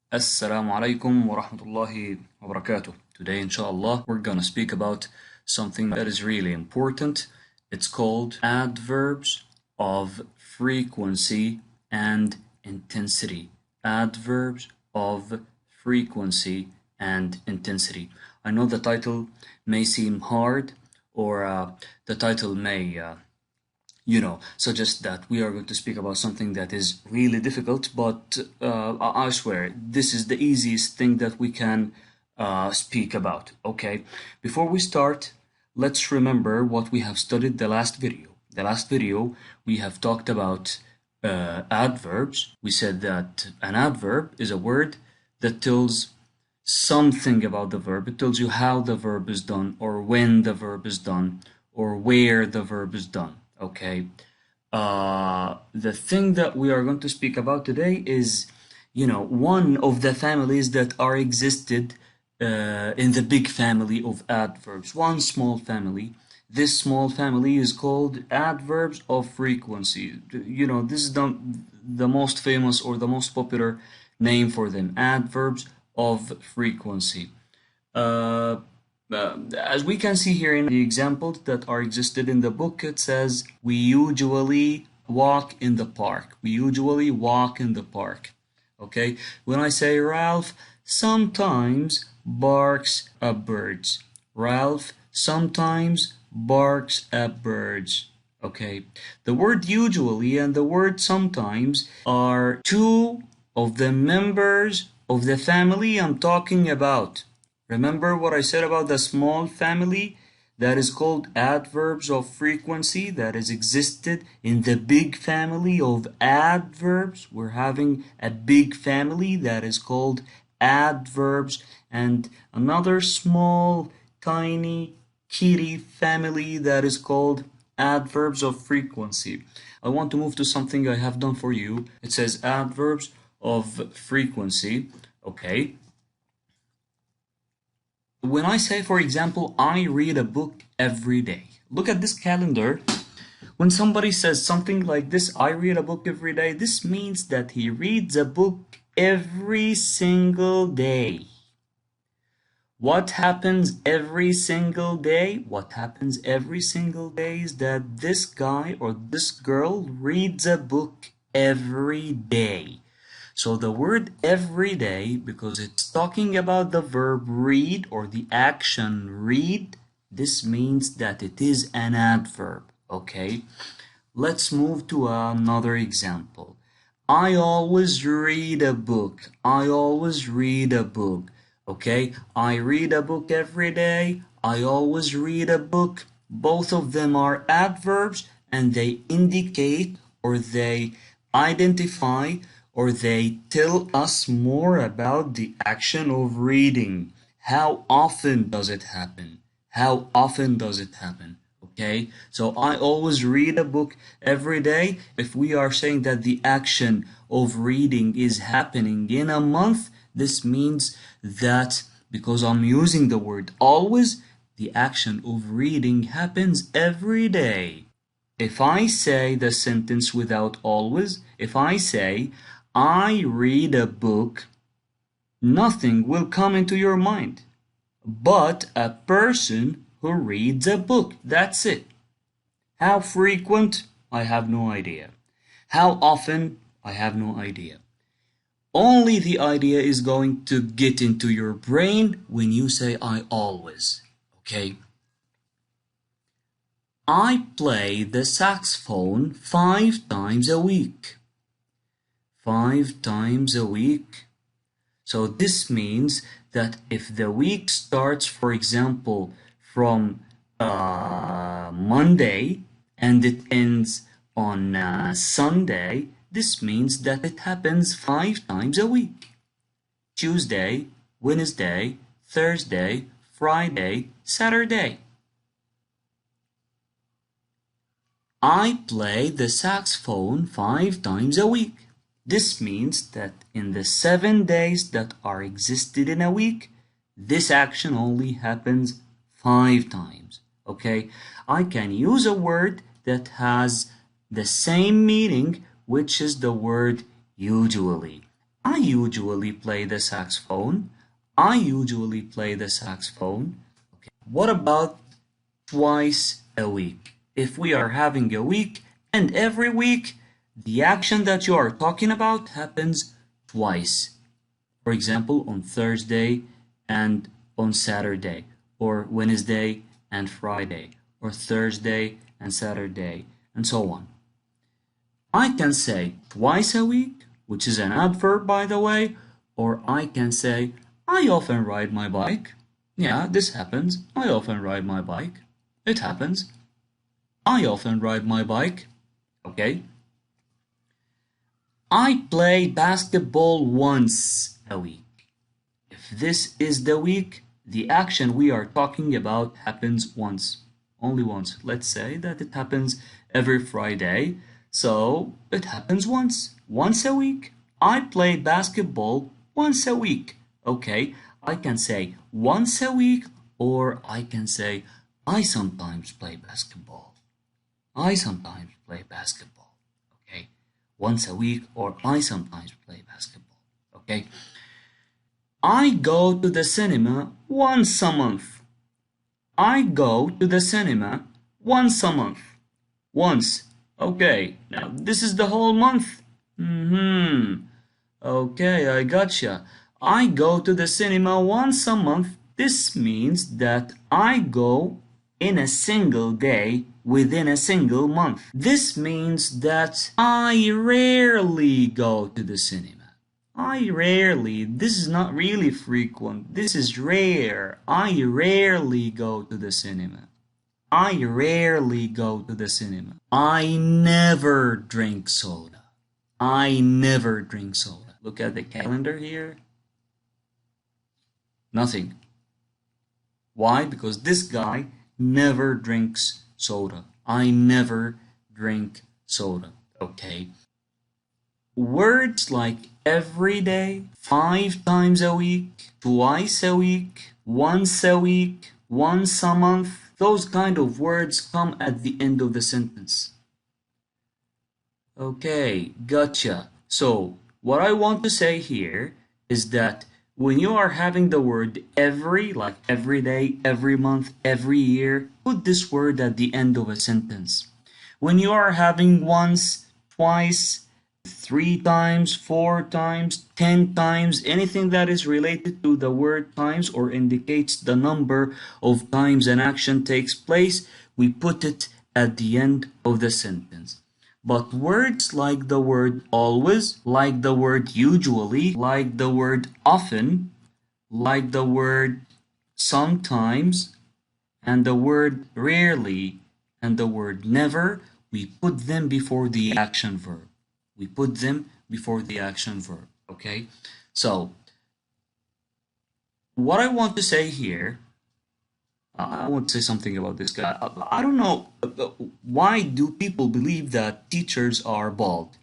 Assalamu alaikum wa rahmatullahi wa barakatuh. Today, inshallah, we're gonna speak about something that is really important. It's called adverbs of frequency and intensity. Adverbs of frequency and intensity. I know the title may seem hard, or the title may suggest that we are going to speak about something that is really difficult, but I swear, this is the easiest thing that we can speak about, okay? Before we start, let's remember what we have studied the last video. The last video, we have talked about adverbs. We said that an adverb is a word that tells something about the verb. It tells you how the verb is done, or when the verb is done, or where the verb is done. Okay. The thing that we are going to speak about today is, one of the families that are existed in the big family of adverbs. One small family. This small family is called adverbs of frequency. This is the most famous or the most popular name for them. Adverbs of frequency. As we can see here in the examples that are existed in the book, it says, we usually walk in the park. We usually walk in the park. Okay? When I say Ralph sometimes barks at birds. Ralph sometimes barks at birds. Okay? The word usually and the word sometimes are two of the members of the family I'm talking about. Remember what I said about the small family that is called adverbs of frequency that is existed in the big family of adverbs. We're having a big family that is called adverbs, and another small tiny kitty family that is called adverbs of frequency. I want to move to something I have done for you. It says adverbs of frequency. Okay. When I say, for example, I read a book every day. Look at this calendar. When somebody says something like this, I read a book every day, this means that he reads a book every single day. What happens every single day? What happens every single day is that this guy or this girl reads a book every day. So the word every day, because it's talking about the verb read or the action read, this means that it is an adverb, okay? Let's move to another example. I always read a book. I always read a book, okay? I read a book every day. I always read a book. Both of them are adverbs, and they indicate or they identify or they tell us more about the action of reading. How often does it happen? How often does it happen? Okay, so I always read a book every day. If we are saying that the action of reading is happening in a month, this means that because I'm using the word always, the action of reading happens every day. If I say the sentence without always, if I say, I read a book, nothing will come into your mind but a person who reads a book. That's it. How frequent? I have no idea. How often? I have no idea. Only the idea is going to get into your brain when you say I always. Okay? I play the saxophone 5 times a week. 5 times a week. So this means that if the week starts, for example, from Monday and it ends on Sunday, this means that it happens 5 times a week. Tuesday, Wednesday, Thursday, Friday, Saturday. I play the saxophone 5 times a week. This means that in the 7 days that are existed in a week, this action only happens 5 times. Okay? I can use a word that has the same meaning, which is the word usually. I usually play the saxophone. I usually play the saxophone. Okay. What about twice a week? If we are having a week and every week the action that you are talking about happens twice. For example, on Thursday and on Saturday, or Wednesday and Friday, or Thursday and Saturday, and so on. I can say twice a week, which is an adverb by the way, or I can say I often ride my bike. Yeah, this happens. I often ride my bike. It happens. I often ride my bike. Okay. I play basketball once a week. If this is the week, the action we are talking about happens once. Only once. Let's say that it happens every Friday. So it happens once. Once a week. I play basketball once a week. Okay, I can say once a week, or I can say I sometimes play basketball. I sometimes play basketball. Okay, once a week, or I sometimes play basketball. Okay, I go to the cinema once a month. I go to the cinema once a month. Once. Okay, now this is the whole month. Okay, I gotcha. I go to the cinema once a month. This means that I go in a single day within a single month. This means that I rarely go to the cinema. I rarely. This is not really frequent. This is rare. I rarely go to the cinema. I rarely go to the cinema. I never drink soda. I never drink soda. Look at the calendar here. Nothing. Why? Because this guy never drinks soda. I never drink soda. Okay. Words like every day, 5 times a week, twice a week, once a week, once a month, those kind of words come at the end of the sentence. Okay, gotcha. So, what I want to say here is that when you are having the word every, like every day, every month, every year, put this word at the end of a sentence. When you are having once, twice, 3 times, 4 times, 10 times, anything that is related to the word times or indicates the number of times an action takes place, we put it at the end of the sentence. But words like the word always, like the word usually, like the word often, like the word sometimes, and the word rarely, and the word never, we put them before the action verb. We put them before the action verb, okay? So, what I want to say here, I want to say something about this guy. I don't know, why do people believe that teachers are bald?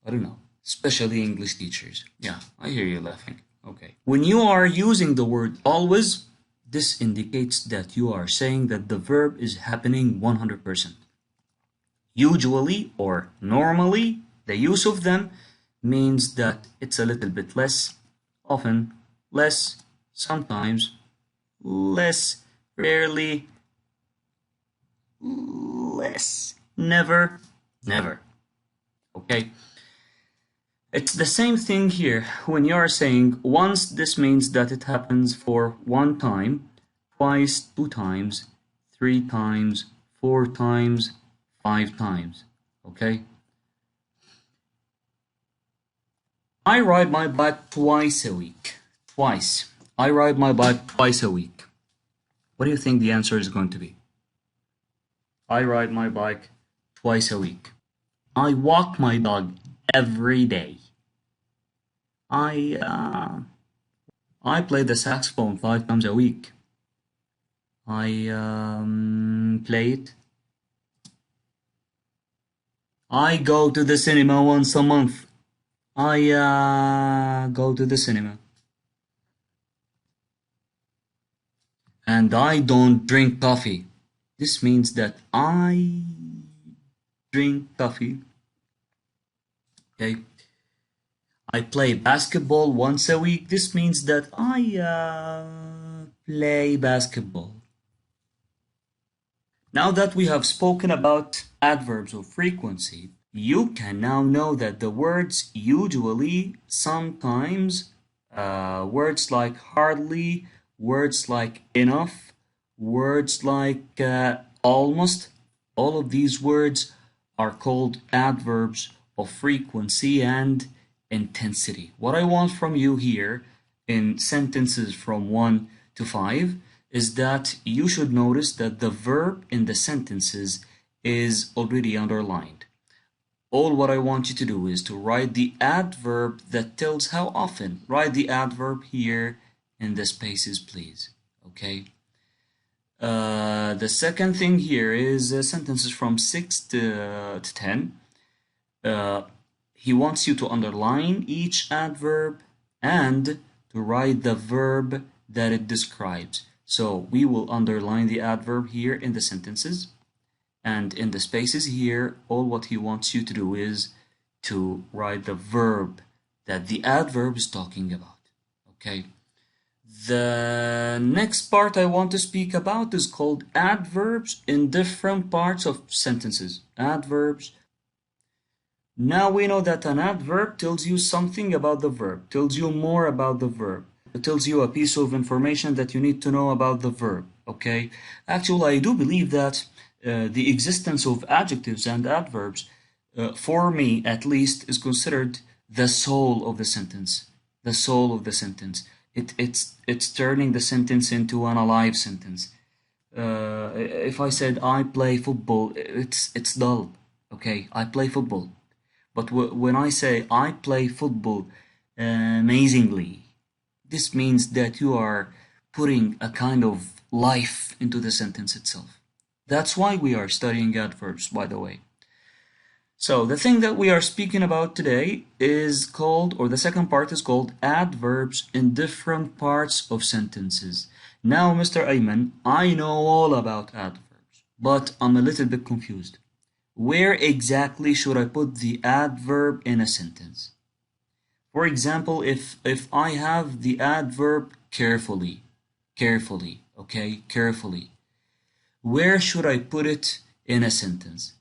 I don't know, especially English teachers. Yeah, I hear you laughing. Okay. When you are using the word always, this indicates that you are saying that the verb is happening 100%. Usually or normally, the use of them means that it's a little bit less, often, less, sometimes, less, rarely, less, never, never. Okay? It's the same thing here. When you are saying once, this means that it happens for 1 time, twice, 2 times, 3 times, 4 times, 5 times. Okay? I ride my bike twice a week. Twice. I ride my bike twice a week. What do you think the answer is going to be? I ride my bike twice a week. I walk my dog every day. I play the saxophone 5 times a week. I play it. I go to the cinema once a month. I go to the cinema. And I don't drink coffee. This means that I drink coffee. Okay. I play basketball once a week. This means that I play basketball. Now that we have spoken about adverbs of frequency, you can now know that the words usually, sometimes, words like hardly, words like enough, words like almost, all of these words are called adverbs of frequency and intensity. What I want from you here in sentences from 1 to 5 is that you should notice that the verb in the sentences is already underlined. All what I want you to do is to write the adverb that tells how often. Write the adverb here in the spaces, please. Okay. The second thing here is sentences from 6 to 10. He wants you to underline each adverb and to write the verb that it describes. So we will underline the adverb here in the sentences, and in the spaces here, all what he wants you to do is to write the verb that the adverb is talking about. Okay. The next part I want to speak about is called adverbs in different parts of sentences. Adverbs. Now we know that an adverb tells you something about the verb, tells you more about the verb. It tells you a piece of information that you need to know about the verb. Okay. Actually, I do believe that the existence of adjectives and adverbs, for me at least, is considered the soul of the sentence. The soul of the sentence. It's turning the sentence into an alive sentence. If I said I play football, it's dull. Okay, I play football. But when I say I play football amazingly, this means that you are putting a kind of life into the sentence itself. That's why we are studying adverbs, by the way. So the thing that we are speaking about today is called, or the second part is called, adverbs in different parts of sentences. Now, Mr. Ayman, I know all about adverbs, but I'm a little bit confused. Where exactly should I put the adverb in a sentence? For example, if I have the adverb carefully, okay, carefully, where should I put it in a sentence?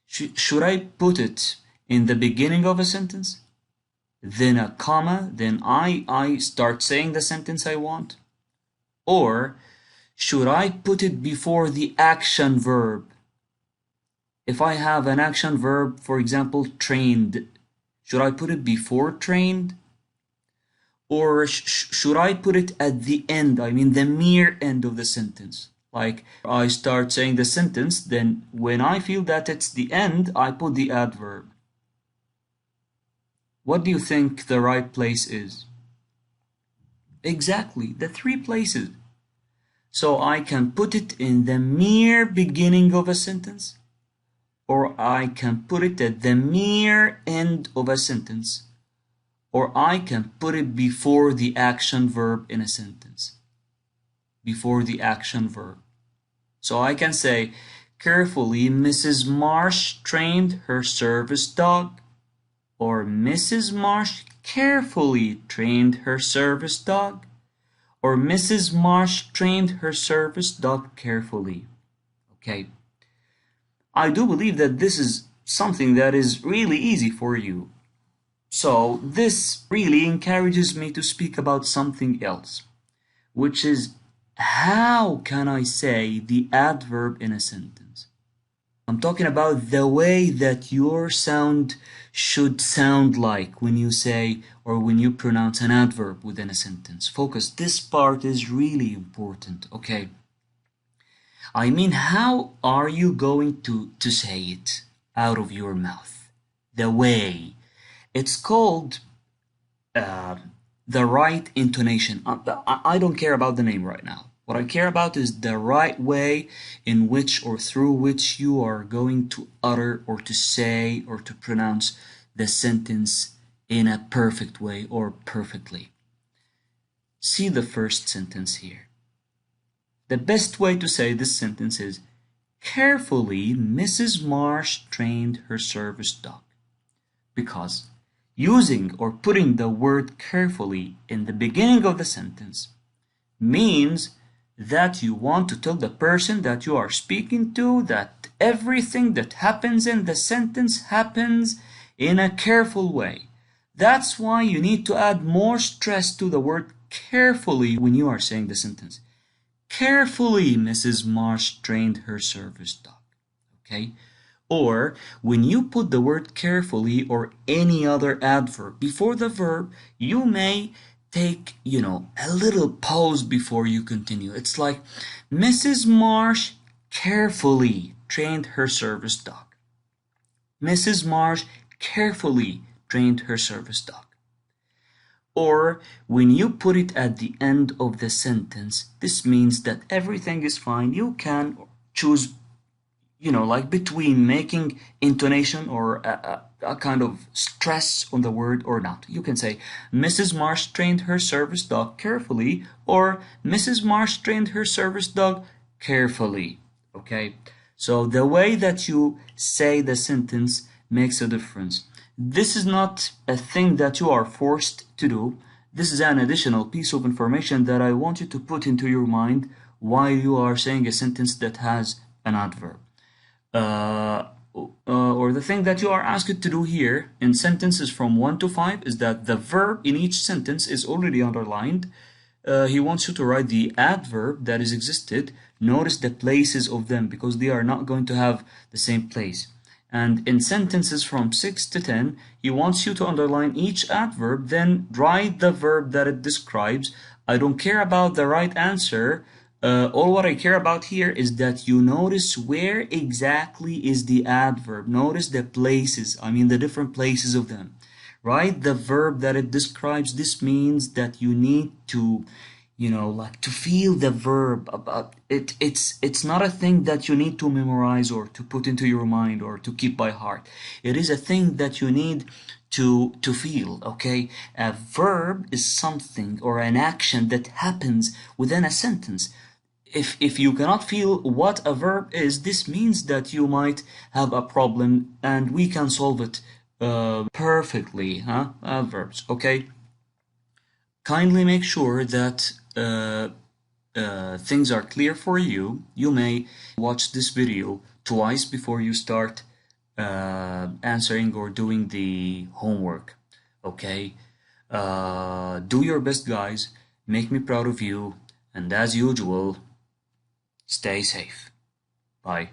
Should I put it in the beginning of a sentence, then a comma, then I start saying the sentence I want? Or should I put it before the action verb? If I have an action verb, for example, trained, should I put it before trained? Or should I put it at the end, I mean the mere end of the sentence? Like I start saying the sentence, then when I feel that it's the end, I put the adverb. What do you think the right place is? Exactly, the 3 places. So I can put it in the mere beginning of a sentence, or I can put it at the mere end of a sentence, or I can put it before the action verb in a sentence. Before the action verb. So I can say, carefully, Mrs. Marsh trained her service dog, or Mrs. Marsh carefully trained her service dog, or Mrs. Marsh trained her service dog carefully. Okay. I do believe that this is something that is really easy for you. So this really encourages me to speak about something else, which is how can I say the adverb in a sentence? I'm talking about the way that your sound should sound like when you say or when you pronounce an adverb within a sentence. Focus, this part is really important, okay? I mean, how are you going to say it out of your mouth? The way. It's called the right intonation. I don't care about the name right now. What I care about is the right way in which or through which you are going to utter or to say or to pronounce the sentence in a perfect way or perfectly. See the first sentence here. The best way to say this sentence is, carefully, Mrs. Marsh trained her service dog. Because using or putting the word carefully in the beginning of the sentence means that you want to tell the person that you are speaking to that everything that happens in the sentence happens in a careful way. That's why you need to add more stress to the word carefully when you are saying the sentence. Carefully, Mrs. Marsh trained her service dog. Okay? Or when you put the word carefully or any other adverb before the verb, you may take, a little pause before you continue. It's like Mrs. Marsh carefully trained her service dog. Mrs. Marsh carefully trained her service dog. Or when you put it at the end of the sentence, this means that everything is fine. You can choose, like between making intonation or a kind of stress on the word or not. You can say, Mrs. Marsh trained her service dog carefully, or Mrs. Marsh trained her service dog carefully. Okay? So the way that you say the sentence makes a difference. This is not a thing that you are forced to do. This is an additional piece of information that I want you to put into your mind while you are saying a sentence that has an adverb. Or the thing that you are asked to do here in sentences from 1 to 5 is that the verb in each sentence is already underlined. He wants you to write the adverb that is existed. Notice the places of them because they are not going to have the same place. And in sentences from 6 to 10, he wants you to underline each adverb, then write the verb that it describes. I don't care about the right answer. All what I care about here is that you notice where exactly is the adverb. Notice the places, the different places of them. Write the verb that it describes. This means that you need to, to feel the verb about it. It's not a thing that you need to memorize or to put into your mind or to keep by heart. It is a thing that you need to feel, okay? A verb is something or an action that happens within a sentence. If you cannot feel what a verb is, this means that you might have a problem and we can solve it perfectly, Adverbs, okay? Kindly make sure that things are clear for you. You may watch this video twice before you start answering or doing the homework, okay? Do your best, guys. Make me proud of you. And as usual, stay safe. Bye.